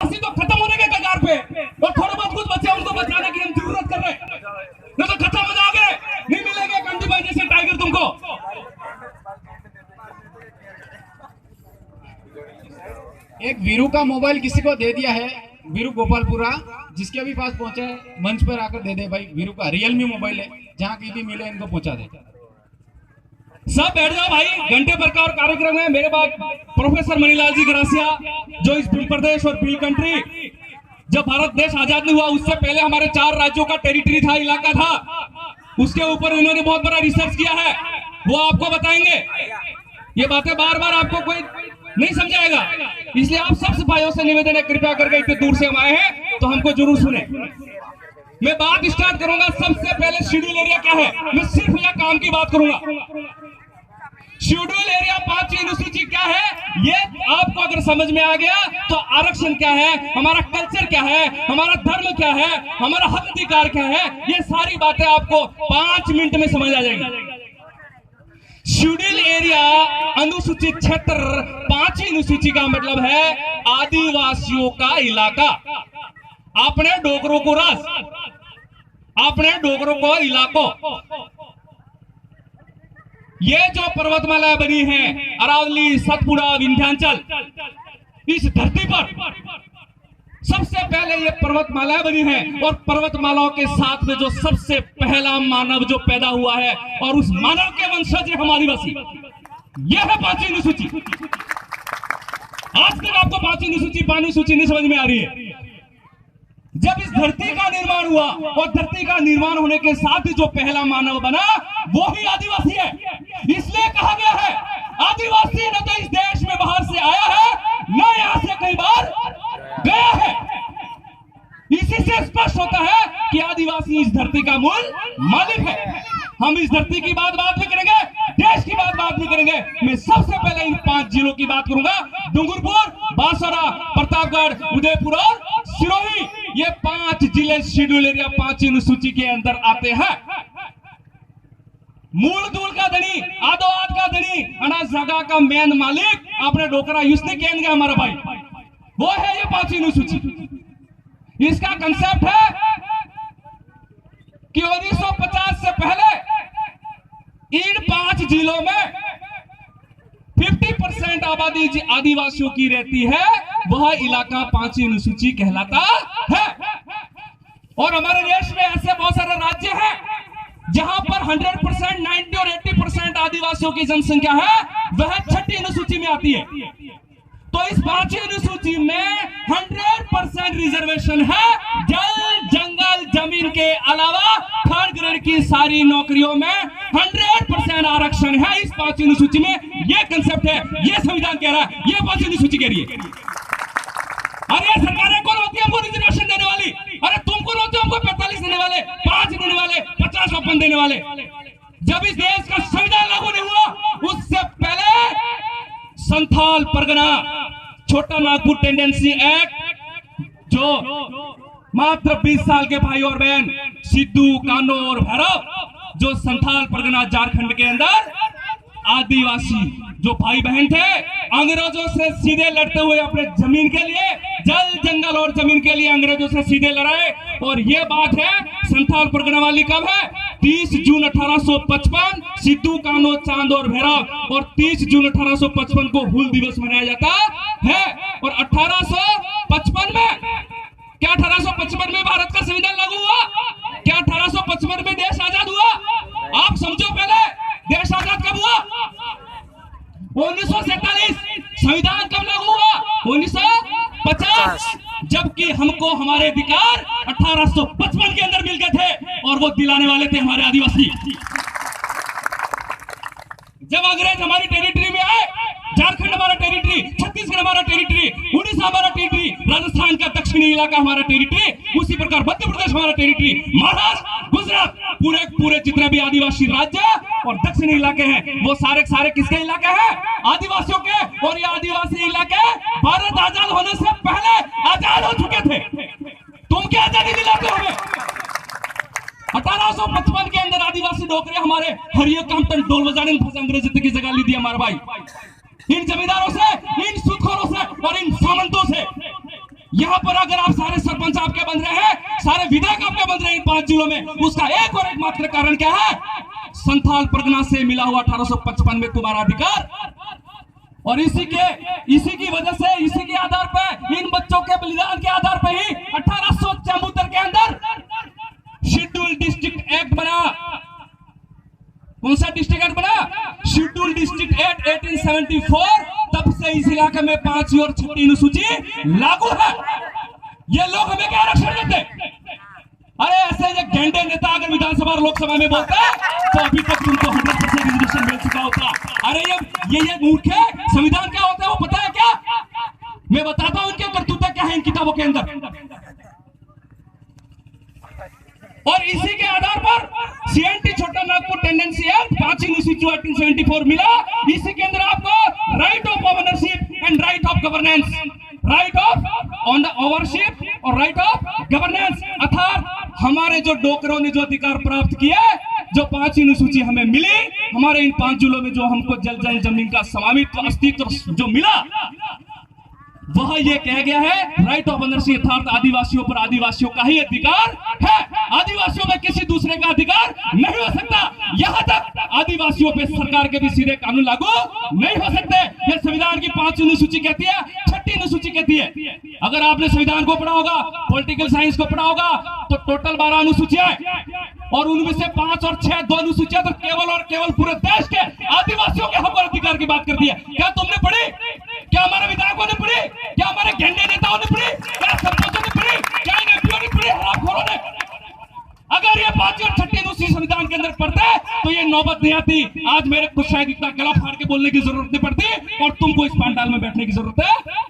तो खत्म होने के कगार पे और थोड़ा बहुत कुछ बचे उनको बचाने की हम जरूरत कर रहे हैं, नहीं तो खत्म हो जाओगे, नहीं मिलेंगे कंदी भाई जैसे टाइगर तुमको। एक वीरू का मोबाइल किसी को दे दिया है, वीरू गोपालपुरा, जिसके भी पास पहुंचा है मंच पर आकर दे दे भाई। वीरू का रियलमी मोबाइल है, जहां की भी मिले इनको पहुंचा दे। सब बैठ जाओ भाई, घंटे भर का और कार्यक्रम है। मेरे बाद प्रोफेसर मणिलाल जी गरासिया, जो इस बिल प्रदेश और बिल कंट्री, जब भारत देश आजाद नहीं हुआ उससे पहले हमारे 4 राज्यों का टेरिटरी था, इलाका था, उसके ऊपर इन्होंने बहुत बड़ा रिसर्च किया है, वो आपको बताएंगे। ये बातें बार बार आपको कोई नहीं समझाएगा, इसलिए आप सब भाइयों से निवेदन है, कृपया करके इतने दूर से हम आए हैं तो हमको जरूर सुने। मैं बात स्टार्ट करूंगा। सबसे पहले शेड्यूल एरिया क्या है, मैं सिर्फ यह काम की बात करूंगा। शेड्यूल एरिया 5वीं अनुसूची क्या है, ये आपको अगर समझ में आ गया तो आरक्षण क्या है, हमारा कल्चर क्या है, हमारा धर्म क्या है, हमारा हक अधिकार क्या है, ये सारी बातें आपको 5 मिनट में समझ आ जाएगी। शेड्यूल एरिया अनुसूचित क्षेत्र 5वीं अनुसूची का मतलब है आदिवासियों का इलाका। आपने डोगरों को रास, आपने डोगरों को इलाकों, ये जो पर्वतमाला बनी है अरावली, सतपुड़ा, विंध्याचल, इस धरती पर सबसे पहले ये पर्वतमाला बनी है, और पर्वतमालाओं के साथ में जो सबसे पहला मानव जो पैदा हुआ है और उस मानव के वंशज है हम आदिवासी, यह है 5वीं अनुसूची। आज तक आपको 5वीं अनुसूची 5वीं सूची नहीं समझ में आ रही है। जब इस धरती का निर्माण हुआ और धरती का निर्माण होने के साथ ही जो पहला मानव बना वो ही आदिवासी है। इसलिए कहा गया है आदिवासी न तो इस देश में बाहर से आया है, न यहां से कई बार गया है। इसी से स्पष्ट होता है कि आदिवासी इस धरती का मूल मालिक है। हम इस धरती की बात में करेंगे, देश की बात में करेंगे। मैं सबसे पहले इन 5 जिलों की बात करूंगा, डूंगरपुर, बांसवाड़ा, प्रतापगढ़, उदयपुर और सिरोही। ये 5 जिले शेड्यूल एरिया 5वीं अनुसूची के अंदर आते हैं। मूल दूल का धनी, आदो आद का धनी, अनाज जगह का मेन मालिक आपने डोकरा यूसने केन गया हमारा भाई, वो है ये 5वीं अनुसूची। इसका कंसेप्ट है कि 1950 से पहले इन 5 जिलों में 50% आबादी आदिवासियों की रहती है, वह इलाका 5वीं अनुसूची कहलाता है। और हमारे देश में ऐसे बहुत सारे राज्य हैं जहां पर 100%, 90 और 80% आदिवासियों की जनसंख्या है, वह 6ठी अनुसूची में आती है। तो इस 5वीं अनुसूची में 100% रिजर्वेशन है। जल, जंगल, जमीन के अलावा थर्ड ग्रेड की सारी नौकरियों में 100% आरक्षण है इस 5वीं अनुसूची में। यह कंसेप्ट है, यह संविधान कह रहा है, यह 5वीं अनुसूची कह रही है। अरे सरकारें कौन होती है हमको रिजर्वेशन देने वाली? अरे तुम कौन होते हो हमको 45 देने वाले, 5 देने वाले, 50 ओपन देने वाले? जब इस देश का संविधान लागू नहीं हुआ उससे पहले संथाल परगना छोटा नागपुर टेंडेंसी एक्ट, जो मात्र 20 साल के भाई और बहन सिद्धू, कानो और भैरव, जो संथाल परगना झारखंड के अंदर आदिवासी जो भाई बहन थे, अंग्रेजों से सीधे लड़ते हुए अपने जमीन के लिए, जल, जंगल और जमीन के लिए अंग्रेजों से सीधे लड़ाए। और ये बात है संथाल परगना वाली कब है? 30 जून 1855 सिद्धू, कानो, चांद और भैरव, और 30 जून 1855 को हूल दिवस मनाया जाता है। और 1855 में, क्या 1855 में भारत का संविधान लागू हुआ? क्या 1855 में देश आजाद हुआ? आप समझो पहले देश आजाद कब हुआ? 1947। संविधान कब लागू हुआ? 1950। जबकि हमको हमारे अधिकार 1855 के अंदर मिल गए थे, और वो दिलाने वाले थे हमारे आदिवासी। जब अंग्रेज हमारी टेरिटरी में आए, झारखंड हमारा टेरिटरी, छत्तीसगढ़ हमारा टेरिटरी, उड़ीसा हमारा टेरिटरी, राजस्थान का दक्षिणी इलाका हमारा टेरिटरी, उसी प्रकार मध्य प्रदेश हमारा टेरिटरी, महाराष्ट्र, गुजरात, पूरे जितने भी आदिवासी राज्य और दक्षिणी इलाके हैं वो सारे किसके इलाके हैं? आदिवासियों के। और ये आदिवासी इलाके भारत आजाद होने से पहले आजाद हो चुके थे। तुम क्या आजादी दिलाते हो हमें? 1855 के अंदर आदिवासी डोकरे हमारे हरिया कामतन ढोल बजाने अंग्रेज की जगह ली थी हमारा भाई। इन जमींदारों से, इन सुखोरों से और इन सामंतों से यहाँ पर अगर आप सारे सरपंच आपके बन रहे हैं, सारे विधायक आपके बन रहे हैं इन 5 जिलों में, उसका एक और एकमात्र कारण क्या है? संथाल परगना से मिला हुआ 1855 में तुम्हारा अधिकार। और इसी की वजह से, इसी के आधार पर, इन बच्चों के बलिदान के आधार पर ही 1874 के अंदर शेड्यूल डिस्ट्रिक्ट एक्ट बना। कौन सा डिस्ट्रिक्ट एक्ट बना? Schedule district act 1874। तब से इस इलाके में 5वीं और 6वीं अनुसूची लागू है। ये लोग हमें क्या आरक्षण देते? अरे ऐसे ये गेंडे नेता अगर विधानसभा और लोकसभा में बोलते तो अभी तक तुमको 100% रिजर्वेशन मिल चुका होता। अरे ये मूर्ख है। संविधान क्या होता है वो पता है क्या? मैं बताता हूं इनके करतूतें क्या है इन किताबों के अंदर। और इसी के आधार पर सीएनटी छोटा नागपुर टेंडेंसी एक्ट 5वीं अनुसूची 1874 मिला। इसी के अंदर आपको right of ownership and right of governance, right of ownership और राइट ऑफ गवर्नेंस, अर्थात हमारे जो डोकरों ने जो अधिकार प्राप्त किया, जो 5वीं अनुसूची हमें मिली, हमारे इन 5 जिलों में जो हमको जल जमीन का स्वामित्व अस्तित्व जो मिला, वह ये कह गया है राइट ऑफ ओनरशिप, अर्थात आदिवासियों पर आदिवासियों का ही अधिकार है। आदिवासियों में किसी दूसरे का अधिकार नहीं हो सकता। यहां तक आदिवासियों पे सरकार के भी सीधे कानून लागू नहीं हो सकते। ये संविधान की 5वीं अनुसूची कहती है, 6वीं अनुसूची कहती है। अगर आपने संविधान को पढ़ा होगा, पॉलिटिकल साइंस को पढ़ा होगा, तो टोटल 12 अनुसूचियां और उनमें से 5 और 6 2 अनुसूचियां तो केवल और केवल पूरे देश के आदिवासियों के हक और अधिकार की बात करती है। क्या तुमने पढ़ी? क्या हमारे विधायकों ने पढ़ी? क्या हमारे गेंडे नेताओं ने पढ़ी? क्या सरपंचों ने पढ़ी? क्या इन एमपीओ ने पढ़ी? हरामखोरों ने? अगर ये 5वीं और 6वीं अनुसूची संविधान के अंदर पढ़ते तो ये नौबत नहीं आती। आज मेरे को शायद इतना गला फाड़ के बोलने की जरूरत नहीं पड़ती और तुमको इस पंडाल में बैठने की जरूरत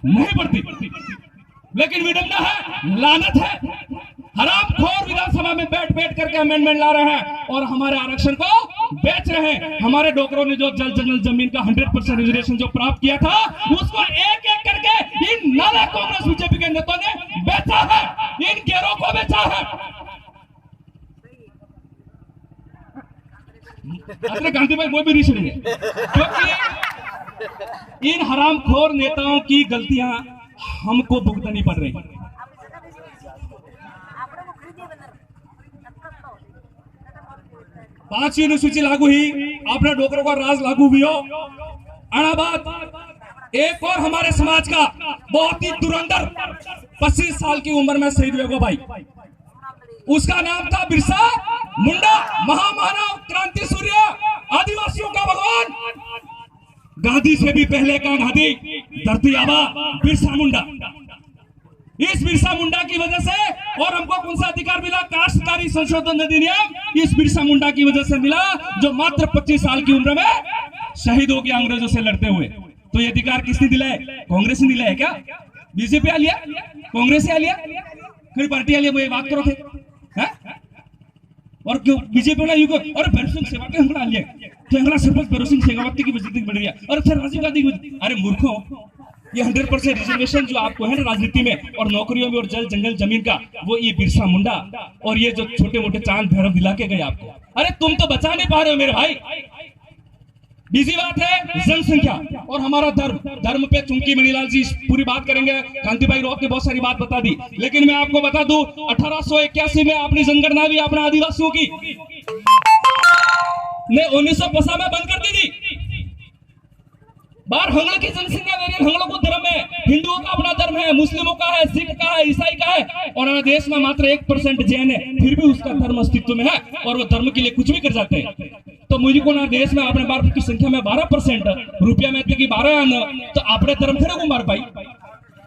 नहीं पड़ती। लेकिन विडंबना है, लानत है, हरामखोर विधानसभा में बैठ करके अमेंडमेंट ला रहे हैं और हमारे आरक्षण को बेच रहे हैं। हमारे डोकरों ने जो जल जमीन का 100% रिजर्वेशन जो प्राप्त किया था, उसको एक एक करके इन नाला कांग्रेस बीजेपी के नेताओं ने बेचा है, इन गेरों को बेचा है। अपने गांधी भाई वो भी नहीं सुनेंगे, क्योंकि इन हरामखोर नेताओं की गलतियां हमको भुगतनी पड़ रही। 5वीं अनुसूची लागू हुई, अपने डोकरों का राज लागू भी हो। अणाबाद एक और हमारे समाज का बहुत ही धुरंधर 25 साल की उम्र में शहीद हुए भाई, उसका नाम था बिरसा मुंडा, महामानव, क्रांति सूर्य, आदिवासियों का भगवान, गांधी से भी पहले का गांधी, धरती आबा बिरसा मुंडा। इस बिरसा मुंडा की वजह से, और हमको कौन सा अधिकार मिला? काश्तकारी संशोधन अधिनियम इस बिरसा मुंडा की वजह से मिला, जो मात्र 25 साल की उम्र में शहीद हो गया अंग्रेजों से लड़ते हुए। तो ये अधिकार किसने दिलाया? कांग्रेस ने दिलाया क्या? बीजेपी आ लिया? कांग्रेस आ लिया? फिर पार्टी आ लिया? वो बात करो थे है? और क्यों बीजेपी वाला युग और भैरव सिंह शेखावत हंगड़ा लिया, तो हंगड़ा सरपंच भैरव सिंह शेखावत की वजह बढ़ गया, और फिर राजीव गांधी की। अरे मूर्खों, ये 100% रिजर्वेशन जो आपको है ना राजनीति में और नौकरियों में और जल जंगल जमीन का, वो ये बिरसा मुंडा और ये जो छोटे मोटे चांद भैरव दिला के गए आपको। अरे तुम तो बचा नहीं पा रहे हो मेरे भाई। बीजी बात है जनसंख्या और हमारा धर्म पे चुंकी मणिलाल जी पूरी बात करेंगे, कांति भाई रोहत ने बहुत सारी बात बता दी, लेकिन मैं आपको बता दूं 1881 में अपनी जनगणना भी अपने आदिवासियों की ने 1950 में बंद कर दी थी। बाहर हंगड़ की जनसंख्या वेरियन हंगड़ों को धर्म है, हिंदुओं का अपना धर्म है, मुस्लिमों का है, सिख का है, ईसाई का है, और हमारे देश में मात्र 1% जैन है, फिर भी उसका धर्म अस्तित्व में है और वो धर्म के लिए कुछ भी कर जाते हैं। तो मुझे को ना देश में अपने भारत की संख्या में 12% रुपया में की 12 आना, तो अपने धर्म खड़े को मार पाई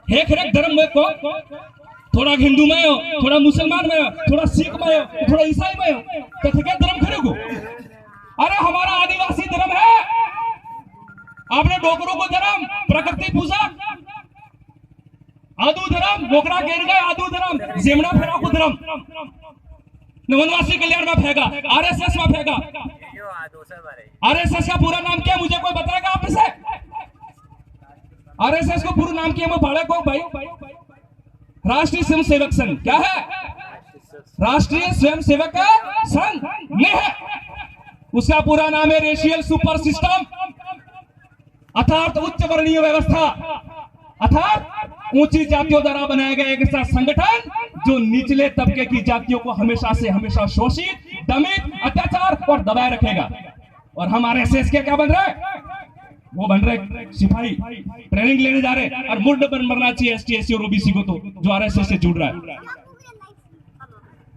है। खड़े धर्म में को थोड़ा हिंदू में हो, थोड़ा मुसलमान में हो, थोड़ा सिख में हो, थोड़ा ईसाई में हो, तो क्या धर्म खड़े को? अरे हमारा आदिवासी धर्म है, आपने डोकरों को धर्म, प्रकृति पूजा, आदू धर्म, डोकरा घेर गए आदू धर्म, जेमड़ा फेरा को धर्म, वनवासी कल्याण में फेंका, आरएसएस में फेंका। आरएसएस का पूरा नाम क्या मुझे कोई बताएगा आप से? आरएसएस को पूरा नाम क्या मैं भाड़े को भाई? राष्ट्रीय स्वयं सेवक संघ। क्या है? राष्ट्रीय स्वयं सेवक संघ नहीं है, उसका पूरा नाम है रेशियल सुपर सिस्टम, अर्थात उच्च वर्णीय व्यवस्था, अर्थात ऊंची जातियों द्वारा बनाया गया एक ऐसा संगठन जो निचले तबके की जातियों को हमेशा से हमेशा शोषित, दमित, अत्याचार और दबाए रखेगा। और हमारे एसएस के क्या बन रहा है? वो बन रहे सिपाही, ट्रेनिंग लेने जा रहे और मुर्द बनना चाहिए एसटी, एससी और ओबीसी को, तो जो आरएसएस से जुड़ रहा है।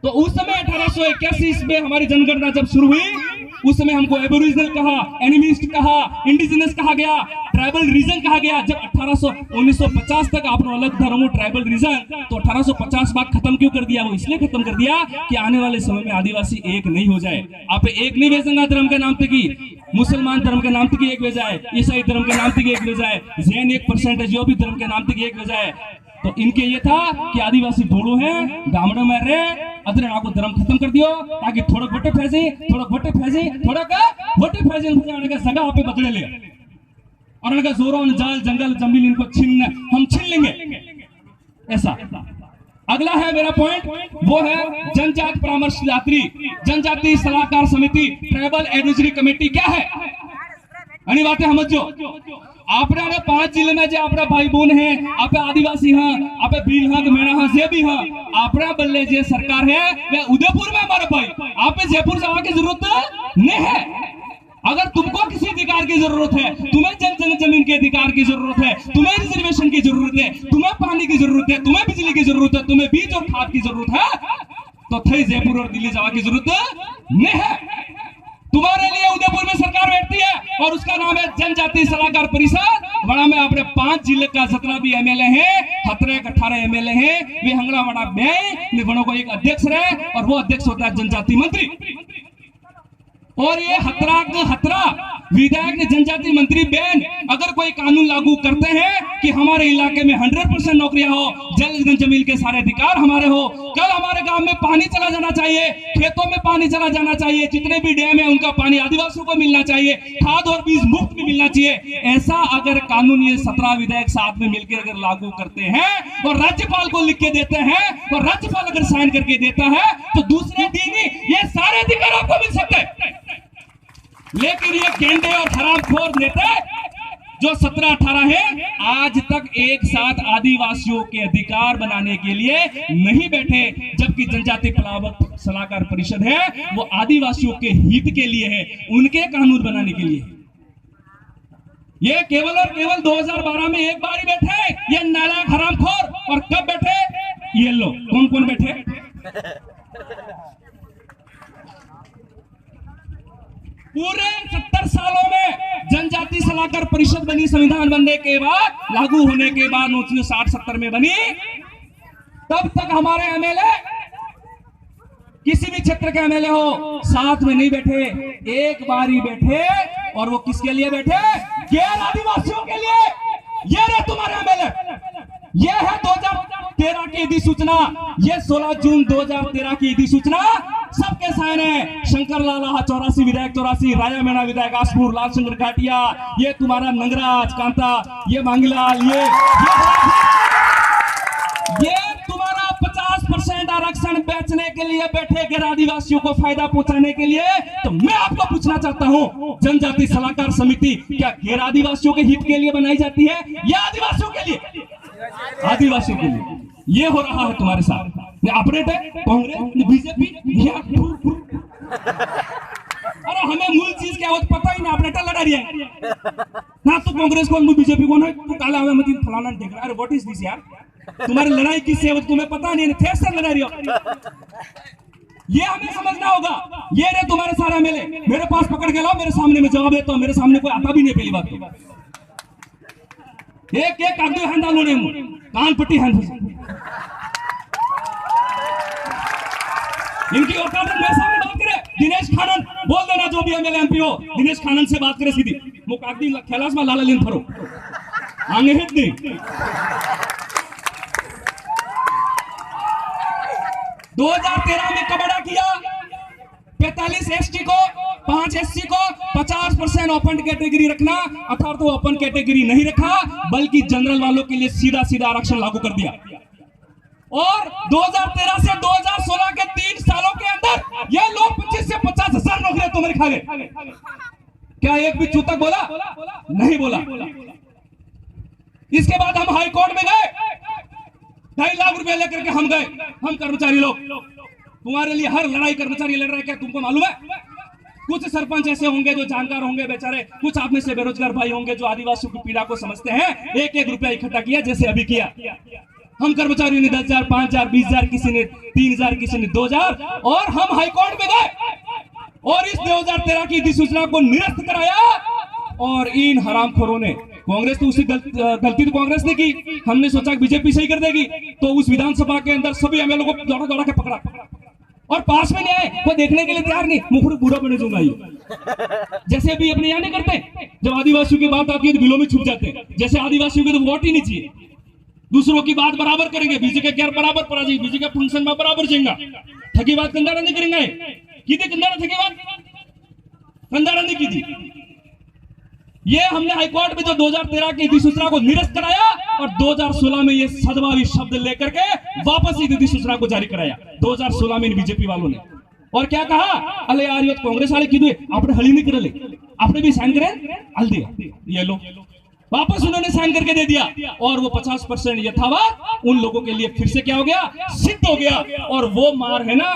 तो उस समय 1881 में हमारी जनगणना जब शुरू हुई, उस समय हमको एबोरिजिनल कहा, एनिमिस्ट कहा, इंडिजिनस कहा गया, ट्राइबल रीजन कहा गया। जब 1950 तक आपने अलग धर्मों ट्राइबल रीजन, तो 1850 बाद खत्म क्यों कर दिया? वो इसलिए खत्म कर दिया कि आने वाले समय में आदिवासी एक नहीं हो जाए। आप एक नहीं भेजेंगे धर्म के नाम पे की, मुसलमान धर्म के नाम पे एक भेजा है, ईसाई धर्म के नाम पे एक भेजा है, जैन 1% है जो भी धर्म के नाम पे एक भेजा है। तो इनके ये था कि आदिवासी बोलो हैं, गामड़ों में रहे, अदर को धर्म खत्म कर दियो ताकि थोड़ा वोटे फैसे, थोड़ा वोटे फैसे, थोड़ा का वोटे फैसे उनके जगह पे बदले ले, और उनका जोरों जाल जंगल जमीन इनको छीन, हम छीन लेंगे ऐसा। अगला है मेरा पॉइंट, वो है जनजाति परामर्शदात्री, जनजाति सलाहकार समिति, ट्राइबल एडवाइजरी कमेटी क्या है? अनी बातें समझो। आपने 5 जिले में जो अपना भाई बहन है, आप आदिवासी हैं, आप भील हैं, मेरा हैं, जे भी हैं, अपना बल्ले जो सरकार है वह उदयपुर में हमारे भाई, आप जयपुर जाने की जरूरत नहीं है। अगर तुमको किसी अधिकार की जरूरत है, तुम्हें जमीन के अधिकार की जरूरत है, तुम्हें रिजर्वेशन की जरूरत है, तुम्हें पानी की जरूरत है, तुम्हें बिजली की जरूरत है, तुम्हें बीज और खाद की जरूरत है, तो थे जयपुर और दिल्ली जाने की जरूरत नहीं है। तुम्हारे लिए उदयपुर में सरकार बैठती है और उसका नाम है जनजाति सलाहकार परिषद। बड़ा में अपने 5 जिले का जितना भी एमएलए है, 18 एमएलए है, वे हंगड़ा बड़ा में बड़ों को एक अध्यक्ष रहे और वो अध्यक्ष होता है जनजाति मंत्री। और ये हतरा विधायक जनजाति मंत्री बैन अगर कोई कानून लागू करते हैं कि हमारे इलाके में 100% नौकरियां हो, जल जमीन के सारे अधिकार हमारे हो, कल हमारे गांव में पानी चला जाना चाहिए, खेतों में पानी चला जाना चाहिए, जितने भी डैम है उनका पानी आदिवासियों को मिलना चाहिए, खाद और बीज मुफ्त में मिलना चाहिए, ऐसा अगर कानून ये 17 विधायक साथ में मिलकर अगर लागू करते हैं और राज्यपाल को लिख के देते हैं और राज्यपाल अगर साइन करके देता है तो दूसरे दिन ही ये सारे अधिकार आपको मिल सकते हैं। लेकिन ये गेंडे और हरामखोर नेता जो 17-18 है, आज तक एक साथ आदिवासियों के अधिकार बनाने के लिए नहीं बैठे, जबकि जनजाति सलाहकार परिषद है वो आदिवासियों के हित के लिए है, उनके कानून बनाने के लिए। ये केवल और केवल 2012 में एक बार ही बैठे ये नालायक हरामखोर, और कब बैठे? ये लोग कौन कौन बैठे? पूरे 70 सालों में जनजाति सलाहकार परिषद बनी, संविधान बनने के बाद, लागू होने के बाद 1960-70 में बनी, तब तक हमारे एमएलए किसी भी क्षेत्र के एमएलए हो साथ में नहीं बैठे, एक बार ही बैठे, और वो किसके लिए बैठे? गैर आदिवासियों के लिए। ये रहे तुम्हारे एमएलए, ये है 2013 की अधिसूचना, ये 16 जून 2013 की अधिसूचना, सबके साइन है। शंकर लाला 84 विधायक 84, राजा मीणा विधायक आसपुर, लाल शंकर घाटिया, ये तुम्हारा नंगराज कांता, ये मांगीलाल, ये तुम्हारा 50% आरक्षण बेचने के लिए बैठे, गैर आदिवासियों को फायदा पहुंचाने के लिए। तो मैं आपको पूछना चाहता हूं, जनजाति सलाहकार समिति क्या गैर आदिवासियों के हित के लिए बनाई जाती है या आदिवासियों के लिए? आदिवासियों के लिए। ये हो रहा है तुम्हारे साथ, अपने कांग्रेस, बीजेपी, अरे हमें मूल चीज क्या होता पता ही ना, अपने लड़ा रही है ना, तो कांग्रेस कौन, बीजेपी कौन है, तू काला हमें मतलब फलाना देख रहा है। व्हाट इज दिस यार? तुम्हारी लड़ाई किससे है तुम्हें पता नहीं, थे से लड़ा रही हो। ये हमें समझना होगा। ये रे तुम्हारे सारे एमएलए मेरे पास पकड़ के लाओ, मेरे सामने में जवाब है, तो मेरे सामने कोई आता भी नहीं पहली बात तो। एक एक कागज हैंड डालो ने कान पट्टी हैंड, इनकी औकात मेरे सामने बात करे। दिनेश खानन बोल देना, जो भी एमएलए एमपी हो, दिनेश खानन से बात करे सीधी, मुकादी खैलास में लाला लिन फरो आगे हित नहीं। 2013 में कबड़ा किया, 45 एसटी को, 5 एससी को 50% ओपन कैटेगरी रखना, अर्थात तो ओपन कैटेगरी नहीं रखा, बल्कि जनरल वालों के लिए सीधा सीधा आरक्षण लागू कर दिया। और 2013 से 2016 के 3 सालों के अंदर ये लोग 25 से 50 हजार नौकरियां तो मेरे खा गए। क्या एक भी चूतक बोला? नहीं बोला। इसके बाद हम हाई कोर्ट में गए, 2.5 लाख रुपए लेकर के हम गए, हम कर्मचारी लोग, तुम्हारे लिए हर लड़ाई कर्मचारी लड़ रहा है, क्या तुमको मालूम है? कुछ सरपंच ऐसे होंगे जो जानकार होंगे बेचारे, कुछ आप में से बेरोजगार भाई होंगे जो आदिवासियों की पीड़ा को समझते हैं, 1-1 रुपया इकट्ठा किया जैसे अभी किया। हम कर्मचारियों ने 10,000, 5,000, 20,000, किसी ने 3,000, किसी ने 2,000, और हम हाईकोर्ट में गए और इस 2013 की अधिसूचना को निरस्त कराया। और इन हरामखोरों ने, कांग्रेस तो उसी गलती तो कांग्रेस ने की, हमने सोचा कि बीजेपी सही कर देगी, तो उस विधानसभा के अंदर सभी एमएलए को दौड़ा दौड़ा के पकड़ा और पास में नहीं आए, कोई देखने के लिए तैयार नहीं, मुखर बुरा बने दूंगा ये। जैसे अभी अपने यहाँ नहीं करते, जब आदिवासियों की बात आती है तो बिलों में छुप जाते हैं, जैसे आदिवासियों की तो वोट ही नहीं चाहिए, दूसरों की बात बराबर करेंगे, बीजे के क्या बराबर पड़ा जाए, बीजे के फंक्शन में बराबर जाएगा, ठगी बात कंधारा नहीं करेंगे, की थी कंधारा ठगी बात कंधारा नहीं की थी। ये हमने हाईकोर्ट में जो 2013 की अधिसूचना को निरस्त कराया और 2016 में ये सदभावी शब्द लेकर के वापस इस अधिसूचना को जारी कराया 2016 में बीजेपी वालों ने। और क्या कहा, अरे यार ये कांग्रेस वाले की आपने हली नहीं करे, आपने भी साइन करे, हल दिया, ये लो वापस उन्होंने साइन करके दे दिया। और वो 50% यथावत उन लोगों के लिए फिर से क्या हो गया, सिद्ध हो गया। और वो मार है ना,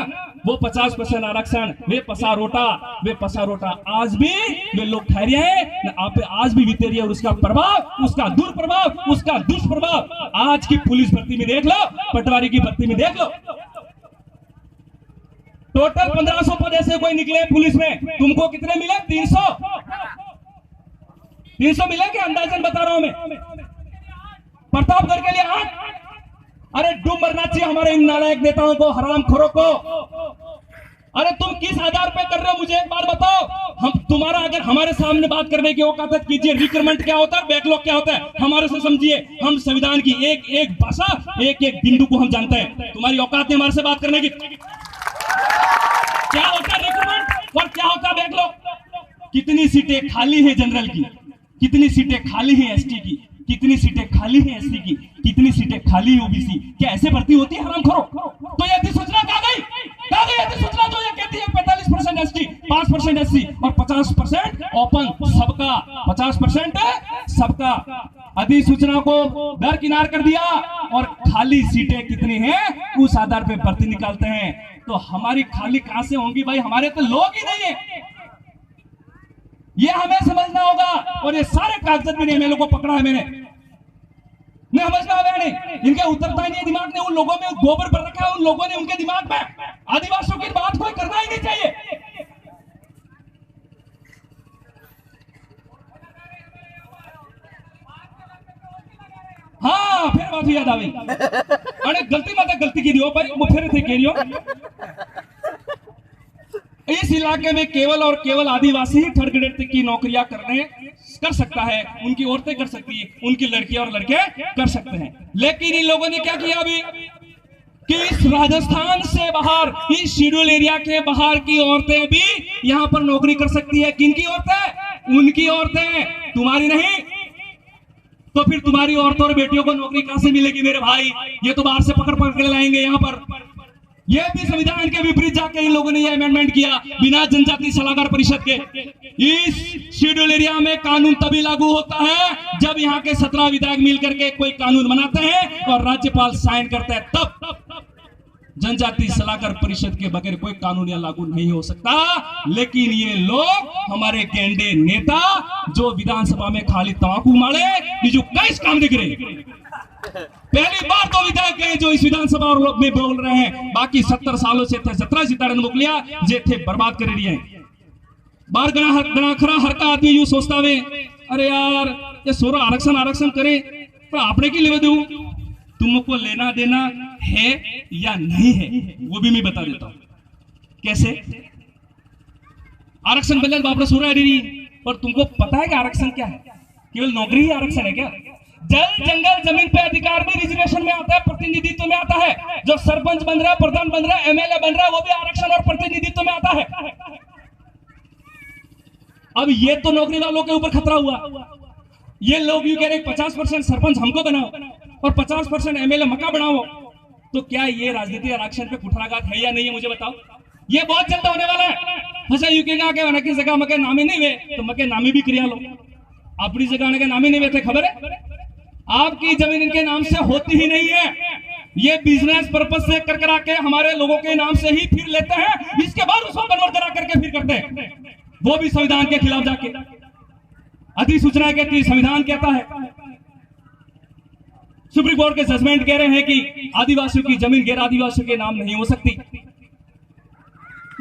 वो 50% आरक्षण, वे पसारोटा आज भी वे लोग ठहरे हैं, आप आज भी बीते रही है। और उसका प्रभाव, उसका दुष्प्रभाव, उसका दुष्प्रभाव आज की पुलिस भर्ती में देख लो, पटवारी की भर्ती में देख लो। टोटल 1500 पद ऐसे कोई निकले पुलिस में, तुमको कितने मिले? 300 मिले क्या? अंदाजन बता रहा हूं मैं। प्रतापगढ़ के लिए 8। अरे डूब मरना चाहिए हमारे इन नालायक नेताओं को, हरामखोरों को। अरे तुम किस आधार पे कर रहे हो, मुझे एक बात बताओ। हम तुम्हारा अगर हमारे सामने बात करने की औकात है कीजिए। रिक्रूटमेंट क्या होता है, बैकलॉग क्या होता है, हमारे से समझिए। हम संविधान की एक एक भाषा, एक एक बिंदु को हम जानते हैं। तुम्हारी औकात है हमारे से बात करने की? क्या होता है रिक्रूटमेंट और क्या होता है बैकलॉग? कितनी सीटें खाली है जनरल की, कितनी सीटें खाली है एसटी की, कितनी सीटें खाली है एससी की, कितनी सीटें खाली है ओबीसी? क्या ऐसे भर्ती होती है हरामखोरों? तो ये अधिसूचना कहां गई? कहां गई अधिसूचना जो ये कहती है 45% एसटी, 5% एससी और 50% ओपन, सबका 50% सबका। अधिसूचना को दरकिनार कर दिया और खाली सीटें कितनी हैं उस आधार पे भर्ती निकालते हैं। तो हमारी खाली कहां से होंगी भाई? हमारे तो लोग ही नहीं है, ये हमें समझना होगा। और ये सारे कागजात में एमएलए को पकड़ा है मैंने, नहीं समझना होगा, नहीं इनके उतरता ही नहीं दिमाग ने। उन लोगों में गोबर भर रखा है, उन लोगों ने उनके दिमाग में। आदिवासियों की बात कोई करना ही नहीं चाहिए। हाँ फिर बात याद आ गई, अरे गलती मत गलती की दियो भाई, वो फिर थे कह रही हो। इस इलाके में केवल और केवल आदिवासी ही थर्ड ग्रेड तक की नौकरियां कर सकता है, उनकी औरतें कर सकती है, उनकी लड़कियां और लड़के कर सकते हैं। लेकिन इन लोगों ने क्या किया अभी कि इस राजस्थान से बाहर, इस शेड्यूल एरिया के बाहर की औरतें भी यहां पर नौकरी कर सकती है। किनकी औरतें? उनकी औरतें, तुम्हारी नहीं। तो फिर तुम्हारी औरतों और बेटियों को नौकरी कहां से मिलेगी मेरे भाई? ये तो बाहर से पकड़ पकड़ के लाएंगे यहां पर। ये भी संविधान के विपरीत जाके इन लोगों ने ये अमेंडमेंट किया बिना जनजातीय सलाहकार परिषद के। इस शेड्यूल एरिया में कानून तभी लागू होता है जब यहाँ के 17 विधायक मिलकर के कोई कानून बनाते हैं और राज्यपाल साइन करते हैं, तब जनजातीय सलाहकार परिषद के बगैर कोई कानून यहाँ लागू नहीं हो सकता। लेकिन ये लोग, हमारे गेंडे नेता जो विधानसभा में खाली तंबाकू मारे, बीजू कई काम दिख रहे। पहली बार तो विधायक गए जो इस विधानसभा में बोल रहे हैं, बाकी 70 सालों से थे 17 सितारे मोकलिया जे थे बर्बाद कर रही है। बार गणा खरा हर का आदमी यूं सोचता है, अरे यार ये सोरा आरक्षण करे तो आपने की लेवे दू, तुमको लेना देना है या नहीं है वो भी मैं बता देता हूं। कैसे आरक्षण पहले बापरे सोरा रही, और तुमको पता है कि आरक्षण क्या है? केवल नौकरी ही आरक्षण है क्या? जल जंगल जमीन पे अधिकार भी रिजर्वेशन में आता है, प्रतिनिधित्व में आता है। जो सरपंच बन रहा है, प्रधान बन रहा है, एमएलए बन रहा है, वो भी आरक्षण और प्रतिनिधित्व में आता है। अब ये तो नौकरी वालों के ऊपर खतरा हुआ। ये लोग यूं कह रहे 50% सरपंच हमको बनाओ और 50% एमएलए मका बनाओ। तो क्या ये राजनीतिक आरक्षण पे कुठाराघात है या नहीं है, मुझे बताओ। ये बहुत जल्द होने वाला है। अच्छा यूं कहेगा कि जगह मके नामी नहीं वे तो मके नामी भी क्रिया लो, अपनी जगह के नामी नहीं वे थे, खबर है? आपकी जमीन इनके नाम से होती ही नहीं है। ये बिजनेस पर्पस से कर करा के हमारे लोगों के नाम से ही फिर लेते हैं, इसके बाद उसको कन्वर्ट करा करके फिर करते हैं, वो भी संविधान के खिलाफ जाके। अधिसूचना कहती है, संविधान कहता है। सुप्रीम कोर्ट के जजमेंट कह रहे हैं कि आदिवासियों की जमीन गैर आदिवासियों के नाम नहीं हो सकती,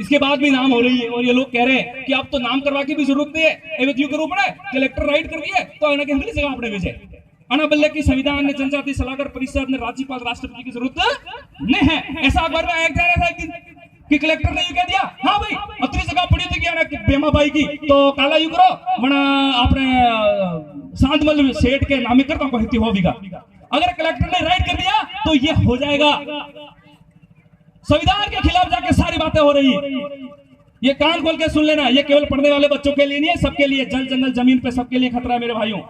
इसके बाद भी नाम हो रही है। और ये लोग कह रहे हैं कि अब तो नाम करवा की भी जरूरत नहीं है, एवं करो पड़े कलेक्टर राइट कर दिए तो आना के अंदर जगह अपने विजय अना बल्ले की संविधान ने जनजाति सलाहकार परिषद ने राज्यपाल राष्ट्रपति की जरूरत नहीं है। ऐसा अखबार में आया था एक दिन कि कलेक्टर ने ये कह दिया, हाँ भाई अतरी जगह पड़ी थी क्या बेमा बाई की, तो काला यू करो वना अपने सांतमल सेठ के नामी करता कहती होगा। अगर कलेक्टर ने राइट कर दिया तो ये हो जाएगा। संविधान के खिलाफ जाके सारी बातें हो रही है। ये कान खोल के सुन लेना, ये केवल पढ़ने वाले बच्चों के लिए नहीं है, सबके लिए। जल जंगल जमीन पे सबके लिए खतरा है मेरे भाइयों।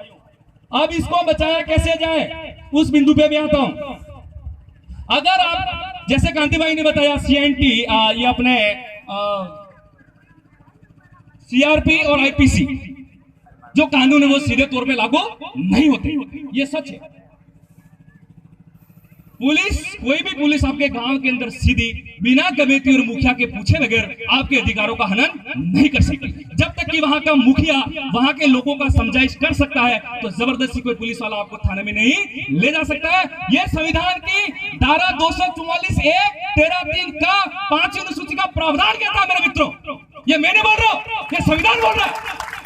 अब इसको बचाया कैसे जाए उस बिंदु पे भी आता हूं। अगर आप जैसे कांति भाई ने बताया सीएनटी ये अपने सीआरपी और आईपीसी जो कानून है वो सीधे तौर पे लागू नहीं होते, ये सच है। पुलिस कोई भी पुलिस आपके गांव के अंदर सीधी बिना कमेटी और मुखिया के पूछे बगैर आपके अधिकारों का हनन नहीं कर सकती। जब तक कि वहां का मुखिया वहां के लोगों का समझाइश कर सकता है तो जबरदस्ती कोई पुलिस वाला आपको थाने में नहीं ले जा सकता है। यह संविधान की धारा 244(1)(13)(3) का 5 अनुसूची का प्रावधान कहता है मेरे मित्रों। ये मैंने बोल रहा हूं, ये संविधान बोल रहा है।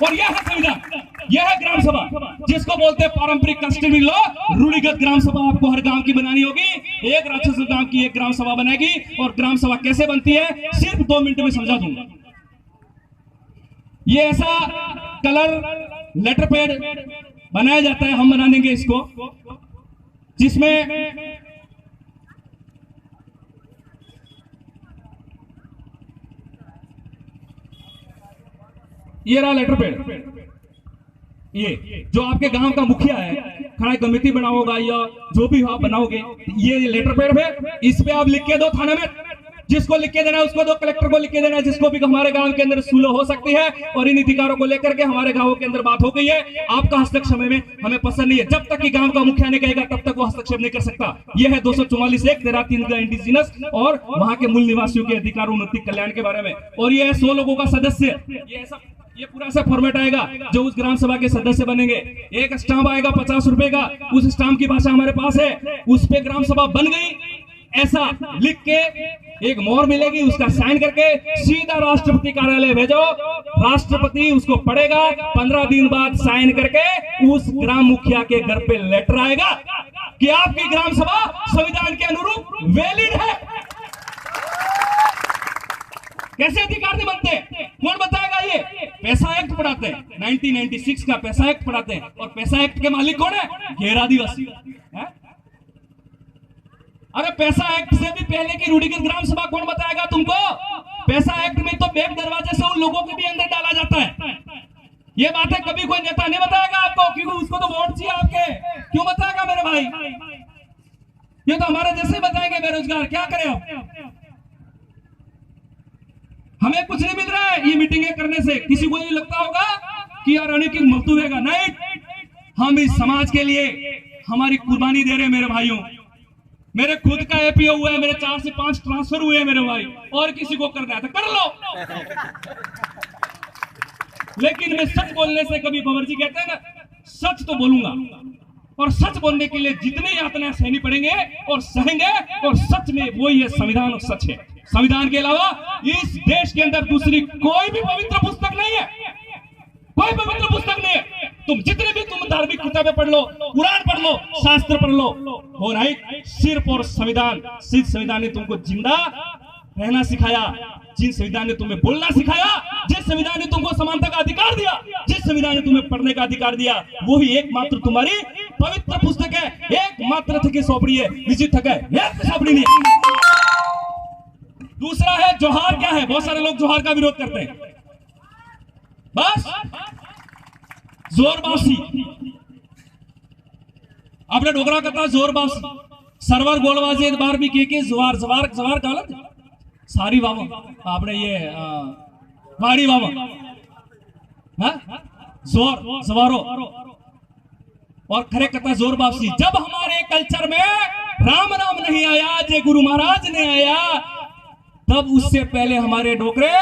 और यह है संविधान, यह है ग्राम सभा जिसको बोलते हैं पारंपरिक कस्टडी लॉ। रूढ़िगत ग्राम सभा आपको हर गांव की बनानी होगी। एक राक्षस गांव की एक ग्राम सभा बनेगी। और ग्राम सभा कैसे बनती है सिर्फ 2 मिनट में समझा दूंगा। ये ऐसा कलर लेटर पैड बनाया जाता है, हम बना देंगे इसको, जिसमें ये रहा लेटर पैड। ये जो आपके गांव का मुखिया है, खड़ा कमेटी बनाओगा या जो भी आप बनाओगे, ये लेटर पैड है, इस पे आप लिख के दो थाने में। जिसको लिख के देना है उसको दो, कलेक्टर को लिख के देना है, जिसको भी हमारे गांव के अंदर सुलह हो सकती है। और इन अधिकारों को लेकर के हमारे गांवों के अंदर बात हो गई है। आपका हस्तक्षेप में हमें पसंद नहीं है। जब तक कि गांव का मुखिया नहीं कहेगा तब तक वो हस्तक्षेप नहीं कर सकता। यह है 244(1)(13)(3) का इंडिजिनस और वहां के मूल निवासियों के अधिकार उन्नति कल्याण के बारे में। और ये है 100 लोगों का सदस्य। ये पूरा ऐसा फॉर्मेट आएगा जो उस ग्राम सभा के सदस्य बनेंगे। एक स्टाम्प आएगा 50 रुपए का, उस स्टाम्प की भाषा हमारे पास है, उस पे ग्राम सभा बन गई ऐसा लिख के एक मोहर मिलेगी, उसका साइन करके सीधा राष्ट्रपति कार्यालय भेजो। राष्ट्रपति उसको पढ़ेगा, 15 दिन बाद साइन करके उस ग्राम मुखिया के घर पे लेटर आएगा कि आपकी ग्राम सभा संविधान के अनुरूप वैलिड है। कैसे अधिकार नहीं बनते, कौन बताएगा? ये पैसा एक्ट पढ़ाते हैं, 1996 का पैसा एक्ट पढ़ाते हैं। और पैसा एक्ट के मालिक कौन है? गैर आदिवासी। अरे पैसा एक्ट से भी पहले की रूढ़िगत ग्राम सभा कौन बताएगा तुमको? पैसा एक्ट में तो बैक दरवाजे से उन लोगों को भी अंदर डाला जाता है। ये बातें कभी कोई नेता नहीं बताएगा आपको, क्योंकि उसको तो वोट चाहिए आपके। क्यों बताएगा मेरे भाई? ये तो हमारे जैसे बताएंगे बेरोजगार, क्या करें अब? हमें कुछ नहीं मिल रहा है ये मीटिंगें करने से। किसी को ये लगता होगा कि यार अने की मकतूबेगा नहीं, हम इस समाज के लिए हमारी कुर्बानी दे रहे हैं मेरे भाइयों। मेरे खुद का एपीओ हुआ है, मेरे 4 से 5 ट्रांसफर हुए हैं मेरे भाई। और किसी को करना है तो कर लो। लेकिन मैं सच बोलने से कभी बबर जी कहते हैं ना, सच तो बोलूंगा। और सच बोलने के लिए जितनी यातनाएं सहनी पड़ेंगे और सहेंगे, और सच में वो ये संविधान और सच है। संविधान के अलावा इस देश के अंदर दूसरी कोई भी पवित्र पुस्तक नहीं है, कोई पवित्र पुस्तक नहीं है। तुम जितने भी तुम धार्मिक किताबें पढ़ लो, कुरान पढ़ लो, शास्त्र पढ़ लो, हो राइट सिर्फ और संविधान। सिर्फ संविधान ने तुमको जिंदा रहना सिखाया, जिस संविधान ने तुम्हें बोलना सिखाया, जिस संविधान ने तुमको समानता का अधिकार दिया, जिस संविधान ने तुम्हें पढ़ने का अधिकार दिया, वो ही एकमात्र तुम्हारी पवित्र पुस्तक है। एकमात्र थकी सौंपड़ी है, विजित थक है, एक सौंपड़ी नहीं। दूसरा है जोहार। क्या है? बहुत सारे लोग जोहार का विरोध करते हैं। बस जोरबासी, आपने डोगरा कहता जोरबासी, सरवर गोलबाजी बार भी के जोहार जवार जवार कालत सारी वावा आपने ये वाड़ी वावा जोर जवारो। और खरे कथा जोर वापसी। जब हमारे कल्चर में राम नाम नहीं आया, जय गुरु महाराज ने आया, तब उससे पहले हमारे डोकरे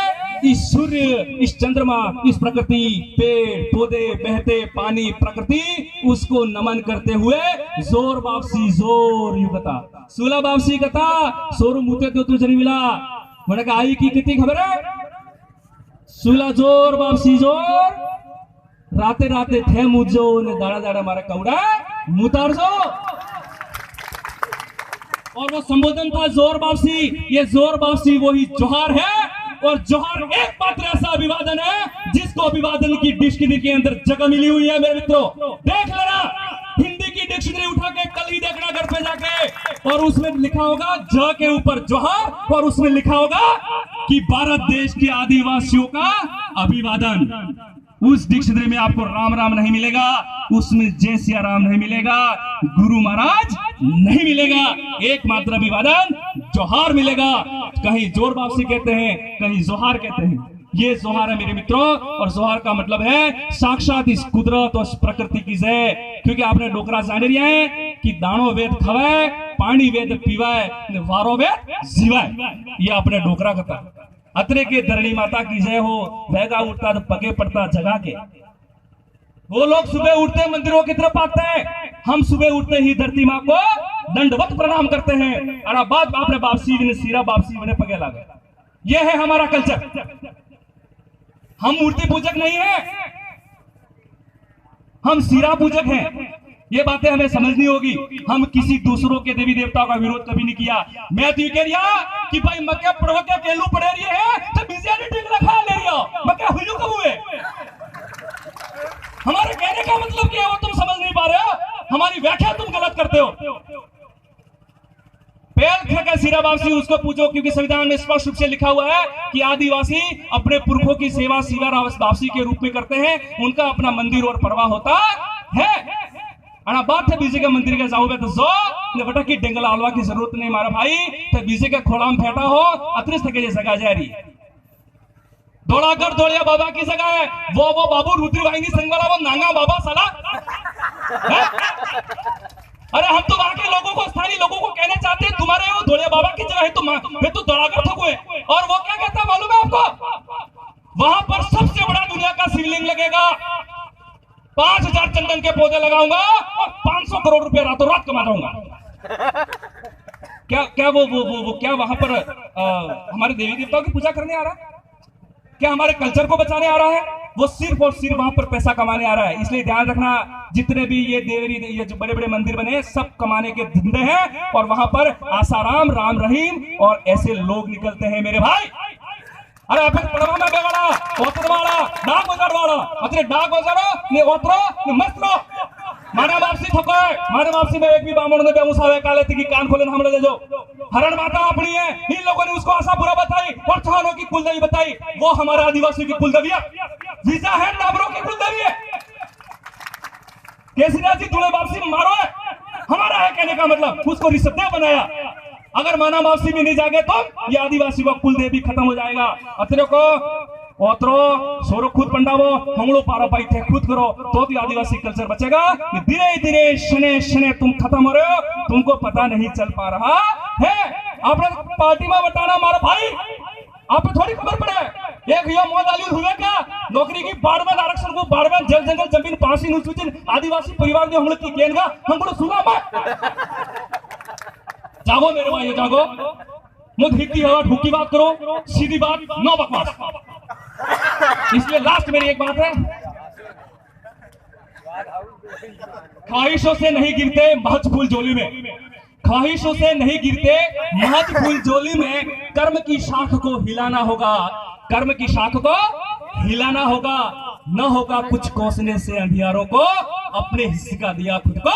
इस सूर्य, इस चंद्रमा, इस प्रकृति, पेड़ पौधे, बहते पानी, प्रकृति, उसको नमन करते हुए जोर वापसी, जोर यू कथा सुला वापसी कथा सोरू मुते तो तुझे नहीं मिला मैंने कहा आई की कितनी खबर है सुला जोर वापसी जोर राते राते थे मुझो ने दाड़ा दाड़ा मारा कौड़ा मुतार जो। और वो संबोधन था जोर वापसी। ये जोर वापसी वही जोहार है, और जोहार एकमात्र ऐसा अभिवादन है जिसको अभिवादन की डिक्शनरी के अंदर जगह मिली हुई है। मेरे मित्रों देख लेना, हिंदी की डिक्शनरी उठा के कल ही देखना घर पे जाके, और उसमें लिखा होगा ज के ऊपर जोहार, और उसमें लिखा होगा कि भारत देश के आदिवासियों का अभिवादन। उस डिक्शनरी में आपको राम राम नहीं मिलेगा, उसमें जय सिया राम नहीं मिलेगा, गुरु महाराज नहीं मिलेगा, एकमात्र अभिवादन जोहार मिलेगा। कहीं जोर वापसी कहते हैं, कहीं जोहार कहते हैं। ये जोहार है मेरे मित्रों, और जोहार का मतलब है साक्षात इस कुदरत और इस प्रकृति की जय। क्योंकि आपने डोकरा जान लिया है कि दानो वेद खवाए, पानी वेद पीवाए, वारो वेद जीवाए। ये अपने डोकरा का अतरे के धरणी माता की जय हो, वैगा उठता तो पगे पड़ता जगा के। वो लोग सुबह उठते मंदिरों की तरफ आते हैं, हम सुबह उठते ही धरती माँ को दंडवत प्रणाम करते हैं। और बाद आपने वापसी ने सीरा वापसी मैंने पगे लगा। ये है हमारा कल्चर। हम मूर्ति पूजक नहीं है, हम सीरा पूजक हैं। ये बातें हमें समझनी होगी। हम किसी दूसरों के देवी देवताओं का विरोध कभी नहीं किया। मैं तो ये कह रहा कि भाई मक्के पढ़ो के केलू पढ़े रही है तो बिजिया ने टिक रखा ले रही हो मक्के हुई कब हुए। हमारे कहने का मतलब क्या है वो तुम समझ नहीं पा रहे हो, हमारी व्याख्या तुम गलत करते हो। पैर खड़का सिरा वापसी उसको पूछो, क्योंकि संविधान में स्पष्ट रूप से लिखा हुआ है कि आदिवासी अपने पुरखों की सेवा सिरा वापसी के रूप में करते हैं। उनका अपना मंदिर और परवाह होता है। बात है बीजे के मंदिर के जाओ तो जो ने बेटा की डेंगला हलवा की जरूरत नहीं मारा भाई, तो बीजे के खोड़ा में फेटा हो अतरिस्त के जगह जा रही दौड़ाकर दौड़िया बाबा की जगह है। वो बाबू रुद्र वाहिनी संघ वाला वो नांगा बाबा साला है? अरे हम तो वहां के लोगों को, स्थानीय लोगों को कहना चाहते हैं तुम्हारे वो दौड़िया बाबा की जगह है तो दौड़ाकर थको है। और वो क्या कहता है मालूम है आपको, वहां पर सबसे बड़ा दुनिया का शिवलिंग लगेगा, 5000 चंदन के पौधे लगाऊंगा और 500 करोड़ रुपए रातों रात कमा दूंगा। क्या वो क्या वहां पर हमारे देवी देवताओं की पूजा करने आ रहा है? क्या हमारे कल्चर को बचाने आ रहा है? वो सिर्फ और सिर्फ वहां पर पैसा कमाने आ रहा है। इसलिए ध्यान रखना, जितने भी ये देवरी, ये जो बड़े बड़े मंदिर बने सब कमाने के धंधे हैं, और वहां पर आसाराम, राम रहीम और ऐसे लोग निकलते हैं मेरे भाई। अरे आप पड़वा में बेवाड़ा ओतरवाड़ा डाक बजारवाड़ा अतरे डाक बजारो ने ओतरो ने मस्तरो माने वापसी ठोकाए। माने वापसी में एक भी बामण ने बेमुसावे काले की कान खोले हमले ले जो हरण माता अपनी है। इन लोगों ने उसको आशा पूरा बताई और चौहानों की कुलदेवी बताई। वो हमारे आदिवासियों की कुलदेवी है, वीजा है नाबरों की कुलदेवी है। केसरीनाथ जी तुले वापसी मारो है हमारा है कहने का मतलब, उसको रिश्तेदार बनाया। अगर माना वापसी में नहीं जागे तो ये आदिवासी का कुल देवी खत्म हो जाएगा। अतरे को ओतरो सोरो खुद पंडावो हमलो पारा पाई थे खुद करो तो भी आदिवासी कल्चर बचेगा। धीरे धीरे शने शने तुम खत्म हो रहे हो, तुमको पता नहीं चल पा रहा है। आपने पार्टी में बताना हमारा भाई, आपको थोड़ी खबर पड़े एक यो मौत हुए क्या नौकरी की बाड़में आरक्षण को बाड़में जल जंगल जमीन पासी नुसूचिन आदिवासी परिवार ने हम लोग की केंद्र हमको सुना मैं। जागो मेरे भाई जागो, मुझ हिक्की हवा ढुकी बात करो, सीधी बात नो बकवास। इसलिए लास्ट मेरी एक बात है, ख्वाहिशों से नहीं गिरते महज फूल झोली में, ख्वाहिशों से नहीं गिरते महज फूल झोली में। कर्म की शाख को हिलाना होगा, कर्म की शाख को हिलाना होगा। न होगा कुछ कोसने से अंधियारों को, अपने हिस्से का दिया खुद को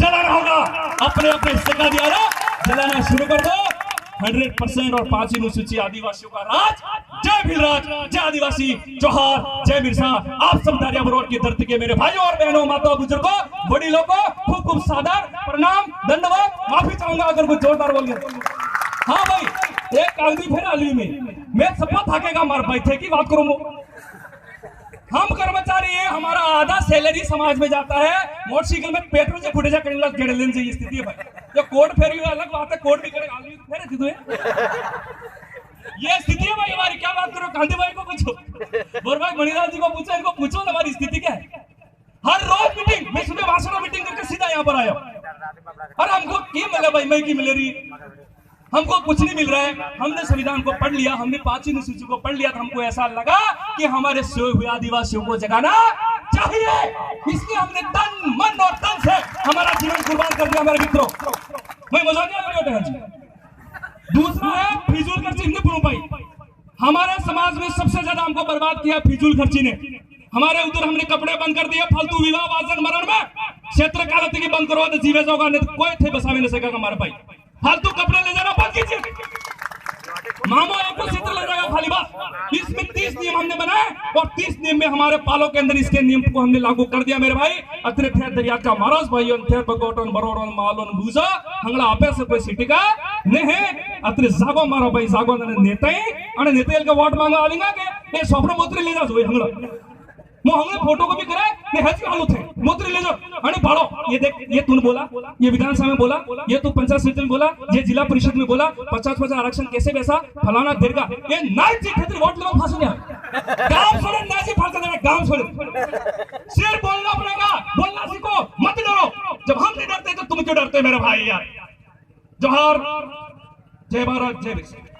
जलाना होगा। अपने अपने हिस्से का दिया जलाना शुरू कर दो। 100% और 5 अनुसूची आदिवासियों का राज। जय भीलराज, जय आदिवासी, जोहार, जय बिरसा। आप सब दारिया बरोड की धरती के मेरे भाइयों और बहनों, माता बुजुर्गों, बड़ीलों को खूब खूब सादर प्रणाम, धन्यवाद, माफी चाहूंगा अगर कुछ जोरदार बोल गए। हाँ भाई एक कागजी फिर आली में मैं सपना थाकेगा मार बैठे की बात करूंगा। हम कर्मचारी हैं, हमारा आधा सैलरी समाज में जाता है, मोटरसाइकिल में पेट्रोल से फुटेजा करने लग गेड़ लेने से स्थिति है भाई। जो कोड फेरी हुई अलग बात है, कोड भी करेगा आदमी फेरे थी तुझे ये स्थिति है भाई हमारी। क्या बात करो, गांधी भाई को पूछो, बोर भाई मणिलाल जी को पूछो, इनको पूछो हमारी स्थिति क्या है। हर रोज मीटिंग, मैं सुबह वासना मीटिंग करके सीधा यहाँ पर आया और हमको क्या मिला भाई, मैं की मिल रही, हमको कुछ नहीं मिल रहा है। हमने संविधान को पढ़ लिया, हमने 5 अनुसूची को पढ़ लिया, तो हमको ऐसा लगा कि हमारे सोए हुए आदिवासियों को जगाना चाहिए, इसलिए हमने तन मन और तन से हमारा जीवन कुर्बान कर दिया हमारे मित्रों। मैं मजाक नहीं जी। दूसरा है फिजूल खर्ची नहीं पाई। हमारे समाज में सबसे ज्यादा हमको बर्बाद किया फिजूल खर्ची ने। हमारे उधर हमने कपड़े बंद कर दिए, फालतू विवाह वाजन मरण में क्षेत्र कालती की बंद करो, जीवे जोगा कोई थे बसावे नहीं सकेगा हमारे भाई। फालतू कपड़े ले जाना बंद कीजिए, मामो आपको क्षेत्र ले जाएगा खाली बात। इसमें 30 नियम हमने बनाए और 30 नियम में हमारे पालों के अंदर इसके नियम को हमने लागू कर दिया मेरे भाई। अतरे थे दरिया का महाराज भाई थे बगोटन बरोडन मालोन बूजा हंगला आपे से कोई सिटी का नहीं है। अतरे जागो मारो भाई, जागो नेता ही अने नेता का वोट मांगा आलेगा के ये स्वप्न मोत्री ले जाओ हंगला वो हमने फोटो को भी कराए ने हज के हालत है मोत्री ले जाओ अरे बाड़ो। ये देख, ये तूने बोला, ये विधानसभा में बोला, ये तू पंचायत समिति में बोला, ये जिला परिषद में बोला 50-50 आरक्षण कैसे वैसा फलाना देगा। ये नाइट जी खातिर वोट लेवा फांसी नहीं गांव छोड़े नाजी फांसा देना गांव छोड़े। शेर बोलना पड़ेगा, बोलना सीखो, मत डरो। जब हम नहीं डरते तो तुम क्यों डरते मेरे भाई यार। जोहार, जय भारत, जय विश्व।